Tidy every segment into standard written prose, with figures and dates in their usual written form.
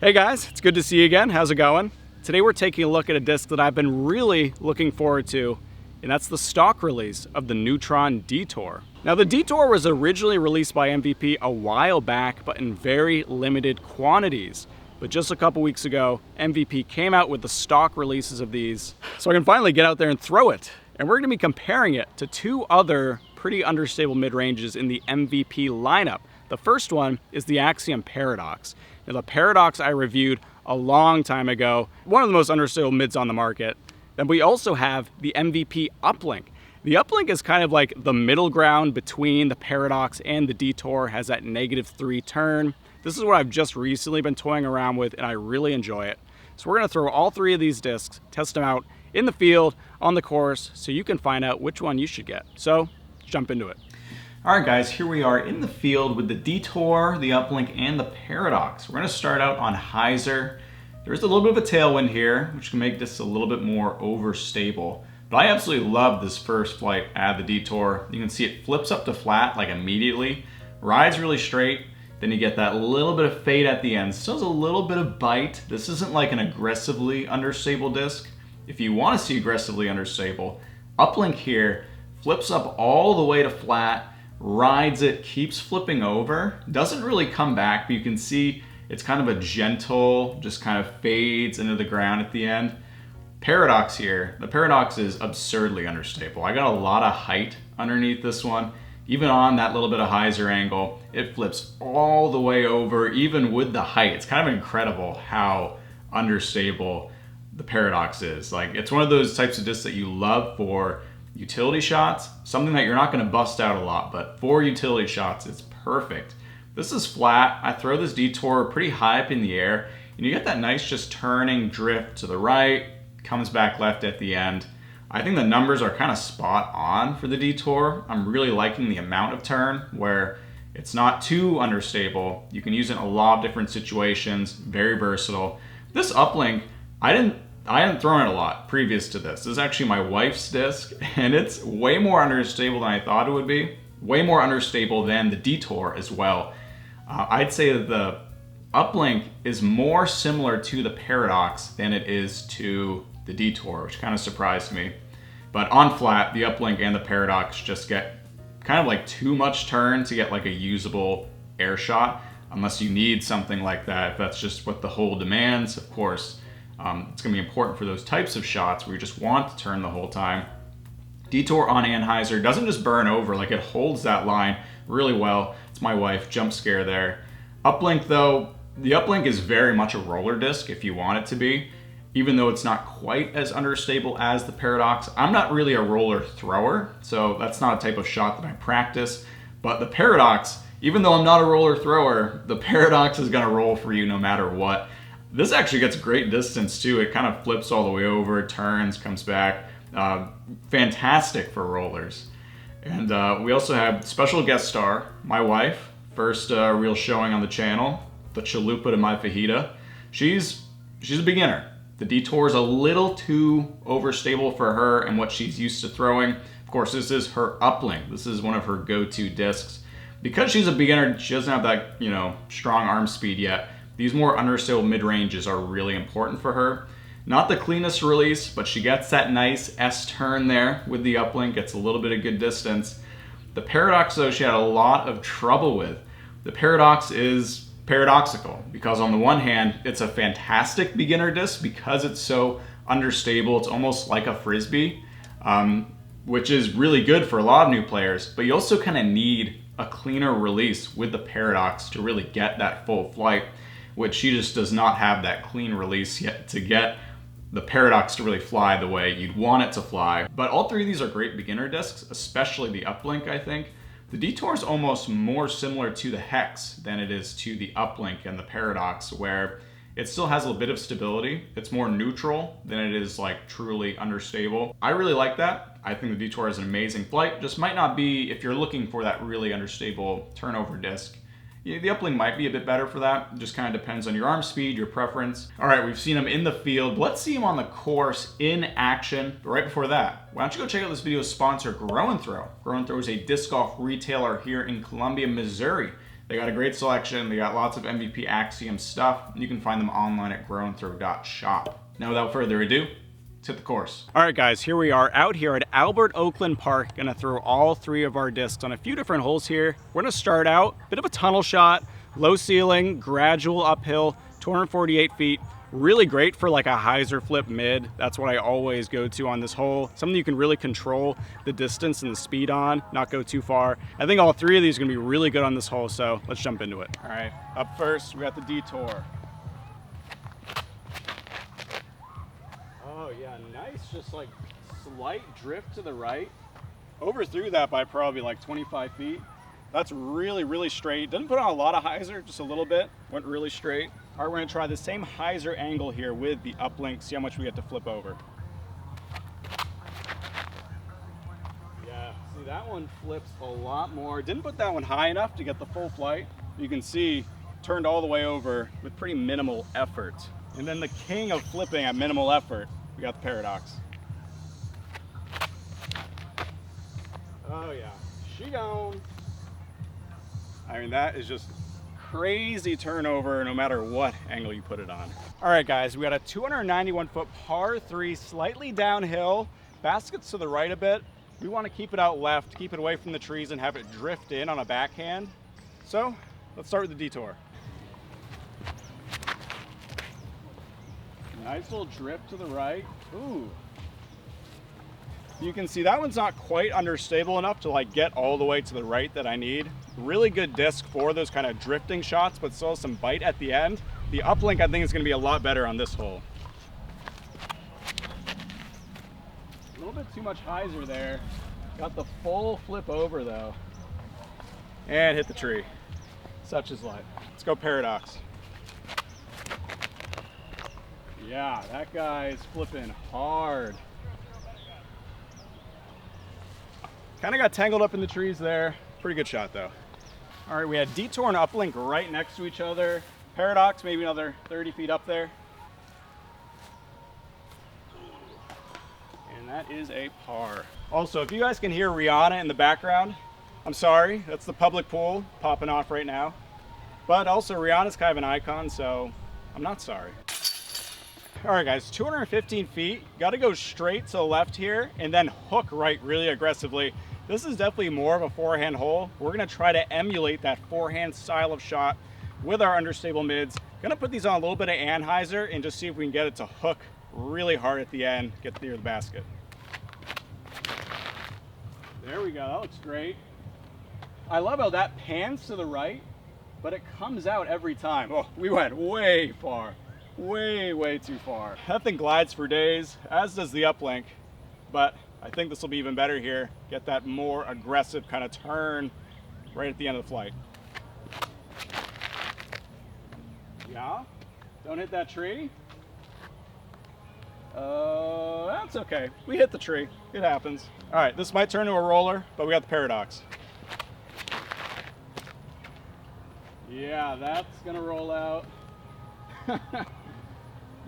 Hey guys, it's good to see you again. How's it going? Today we're taking a look at a disc that I've been really looking forward to, and that's the stock release of the Neutron Detour. Now the Detour was originally released by MVP a while back, but in very limited quantities. But just a couple weeks ago, MVP came out with the stock releases of these, so I can finally get out there and throw it. And we're gonna be comparing it to two other pretty understable mid-ranges in the MVP lineup. The first one is the Axiom Paradox. Now, the Paradox I reviewed a long time ago, one of the most understable mids on the market. Then we also have the MVP Uplink. The Uplink is kind of like the middle ground between the Paradox and the Detour, has that -3 turn. This is what I've just recently been toying around with, and I really enjoy it. So we're gonna throw all three of these discs, test them out in the field, on the course, so you can find out which one you should get. So let's jump into it. All right guys, here we are in the field with the Detour, the Uplink, and the Paradox. We're gonna start out on hyzer. There's a little bit of a tailwind here, which can make this a little bit more overstable. But I absolutely love this first flight at the Detour. You can see it flips up to flat like immediately, rides really straight, then you get that little bit of fade at the end. Still has a little bit of bite. This isn't like an aggressively understable disc. If you wanna see aggressively understable, Uplink here flips up all the way to flat, rides it, keeps flipping over, doesn't really come back, but you can see it's kind of a gentle, just kind of fades into the ground at the end. Paradox here, the Paradox is absurdly understable. I got a lot of height underneath this one. Even on that little bit of hyzer angle, it flips all the way over, even with the height. It's kind of incredible how understable the Paradox is. Like, it's one of those types of discs that you love for utility shots, something that you're not going to bust out a lot, but for utility shots, it's perfect. This is flat. I throw this Detour pretty high up in the air, and you get that nice just turning drift to the right, comes back left at the end. I think the numbers are kind of spot on for the Detour. I'm really liking the amount of turn where it's not too understable. You can use it in a lot of different situations, very versatile. This Uplink, I hadn't thrown it a lot previous to this. This is actually my wife's disc, and it's way more understable than I thought it would be. Way more understable than the Detour as well. I'd say that the Uplink is more similar to the Paradox than it is to the Detour, which kind of surprised me. But on flat, the Uplink and the Paradox just get kind of like too much turn to get like a usable air shot, unless you need something like that. If that's just what the hole demands, of course. It's gonna be important for those types of shots where you just want to turn the whole time. Detour on anhyzer doesn't just burn over, like it holds that line really well. It's my wife, jump scare there. Uplink though, the Uplink is very much a roller disc if you want it to be, even though it's not quite as understable as the Paradox. I'm not really a roller thrower, so that's not a type of shot that I practice, but the Paradox, even though I'm not a roller thrower, the Paradox is gonna roll for you no matter what. This actually gets great distance too. It kind of flips all the way over, turns, comes back. Fantastic for rollers. And we also have special guest star, my wife. First real showing on the channel, the chalupa to my fajita. She's a beginner. The Detour is a little too overstable for her and what she's used to throwing. Of course, this is her Uplink. This is one of her go-to discs. Because she's a beginner, she doesn't have that, strong arm speed yet. These more understable mid-ranges are really important for her. Not the cleanest release, but she gets that nice S-turn there with the Uplink, gets a little bit of good distance. The Paradox though, she had a lot of trouble with. The Paradox is paradoxical because on the one hand, it's a fantastic beginner disc because it's so understable. It's almost like a Frisbee, which is really good for a lot of new players, but you also kind of need a cleaner release with the Paradox to really get that full flight, which she just does not have that clean release yet to get the Paradox to really fly the way you'd want it to fly. But all three of these are great beginner discs, especially the Uplink, I think. The Detour is almost more similar to the Hex than it is to the Uplink and the Paradox, where it still has a bit of stability. It's more neutral than it is like truly understable. I really like that. I think the Detour is an amazing flight. Just might not be if you're looking for that really understable turnover disc. The Uplink might be a bit better for that. It just kind of depends on your arm speed, your preference. All right, we've seen him in the field. Let's see him on the course in action. But right before that, why don't you go check out this video's sponsor, Grow and Throw. Grow and Throw is a disc golf retailer here in Columbia, Missouri. They got a great selection. They got lots of MVP Axiom stuff. You can find them online at growandthrow.shop. Now, without further ado, let's hit the course. All right, guys, here we are out here at Albert Oakland Park. Gonna throw all 3 of our discs on a few different holes here. We're gonna start out, bit of a tunnel shot, low ceiling, gradual uphill, 248 feet. Really great for like a hyzer flip mid. That's what I always go to on this hole. Something you can really control the distance and the speed on, not go too far. I think all 3 of these are gonna be really good on this hole, so let's jump into it. All right, up first, we got the Detour. Oh yeah, nice, just like slight drift to the right. Overthrew that by probably like 25 feet. That's really, really straight. Didn't put on a lot of hyzer, just a little bit. Went really straight. All right, we're gonna try the same hyzer angle here with the uplink, see how much we get to flip over. Yeah, see that one flips a lot more. Didn't put that one high enough to get the full flight. You can see, turned all the way over with pretty minimal effort. And then the king of flipping at minimal effort, we got the Paradox. Oh yeah, she gone. I mean, that is just crazy turnover no matter what angle you put it on. All right, guys, we got a 291-foot par 3, slightly downhill. Basket's to the right a bit. We want to keep it out left, keep it away from the trees and have it drift in on a backhand. So let's start with the Detour. Nice little drift to the right. Ooh. You can see that one's not quite understable enough to like get all the way to the right that I need. Really good disc for those kind of drifting shots, but still some bite at the end. The uplink I think is gonna be a lot better on this hole. A little bit too much hyzer there. Got the full flip over though. And hit the tree. Such is life. Let's go Paradox. Yeah, that guy's flipping hard. Kind of got tangled up in the trees there. Pretty good shot though. All right, we had Detour and Uplink right next to each other. Paradox, maybe another 30 feet up there. And that is a par. Also, if you guys can hear Rihanna in the background, I'm sorry, that's the public pool popping off right now. But also Rihanna's kind of an icon, so I'm not sorry. All right, guys, 215 feet. Got to go straight to the left here and then hook right really aggressively. This is definitely more of a forehand hole. We're gonna try to emulate that forehand style of shot with our understable mids. Gonna put these on a little bit of anhyzer and just see if we can get it to hook really hard at the end, get near the basket. There we go, that looks great. I love how that pans to the right, but it comes out every time. Oh, we went way far, way too far. That thing glides for days, as does the uplink, but I think this will be even better here. Get that more aggressive kind of turn right at the end of the flight. Yeah, don't hit that tree. That's okay. We hit the tree, it happens. All right, this might turn to a roller, but we got the Paradox. Yeah, that's gonna roll out.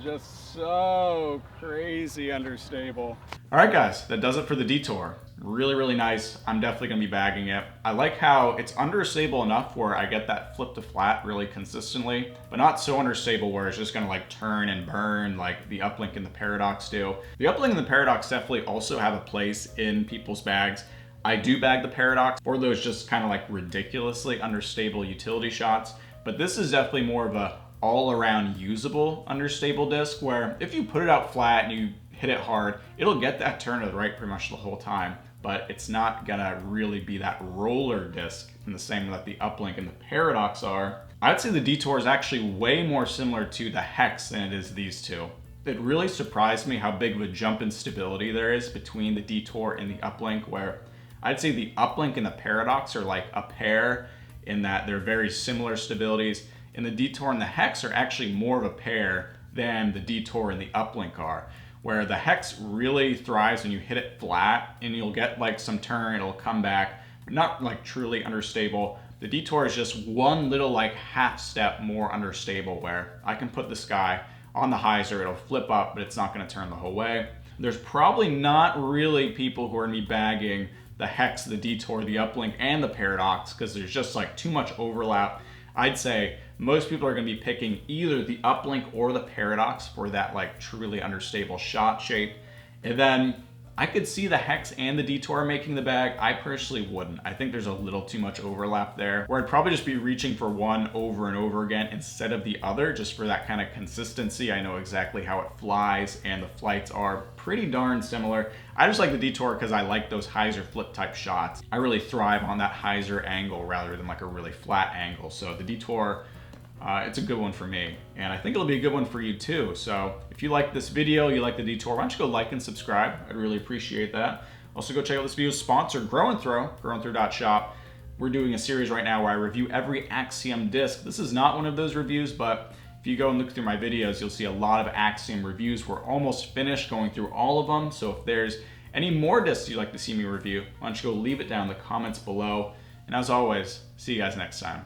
Just so crazy understable. All right, guys, that does it for the Detour. Really, really nice. I'm definitely gonna be bagging it. I like how it's understable enough where I get that flip to flat really consistently, but not so understable where it's just gonna like turn and burn like the Uplink and the Paradox do. The Uplink and the Paradox definitely also have a place in people's bags. I do bag the Paradox for those just kind of like ridiculously understable utility shots, but this is definitely more of a all-around usable understable disc where if you put it out flat and you hit it hard, it'll get that turn to the right pretty much the whole time, but it's not gonna really be that roller disc in the same way that the Uplink and the Paradox are. I'd say the Detour is actually way more similar to the Hex than it is these two. It really surprised me how big of a jump in stability there is between the Detour and the Uplink, where I'd say the Uplink and the Paradox are like a pair in that they're very similar stabilities, and the Detour and the Hex are actually more of a pair than the Detour and the Uplink are, where the Hex really thrives when you hit it flat and you'll get like some turn, it'll come back, but not like truly understable. The Detour is just one little like half step more understable where I can put this guy on the hyzer, it'll flip up, but it's not gonna turn the whole way. There's probably not really people who are gonna be bagging the Hex, the Detour, the Uplink, and the Paradox, because there's just like too much overlap. I'd say most people are going to be picking either the Uplink or the Paradox for that like truly understable shot shape. And then I could see the Hex and the Detour making the bag. I personally wouldn't. I think there's a little too much overlap there, where I'd probably just be reaching for one over and over again instead of the other, just for that kind of consistency. I know exactly how it flies, and the flights are pretty darn similar. I just like the Detour because I like those hyzer flip type shots. I really thrive on that hyzer angle rather than like a really flat angle. So the Detour, it's a good one for me, and I think it'll be a good one for you too. So if you like this video, you like the Detour, why don't you go like and subscribe? I'd really appreciate that. Also go check out this video's sponsor, Grow & Throw, growandthrow.shop. We're doing a series right now where I review every Axiom disc. This is not one of those reviews, but if you go and look through my videos, you'll see a lot of Axiom reviews. We're almost finished going through all of them. So if there's any more discs you'd like to see me review, why don't you go leave it down in the comments below. And as always, see you guys next time.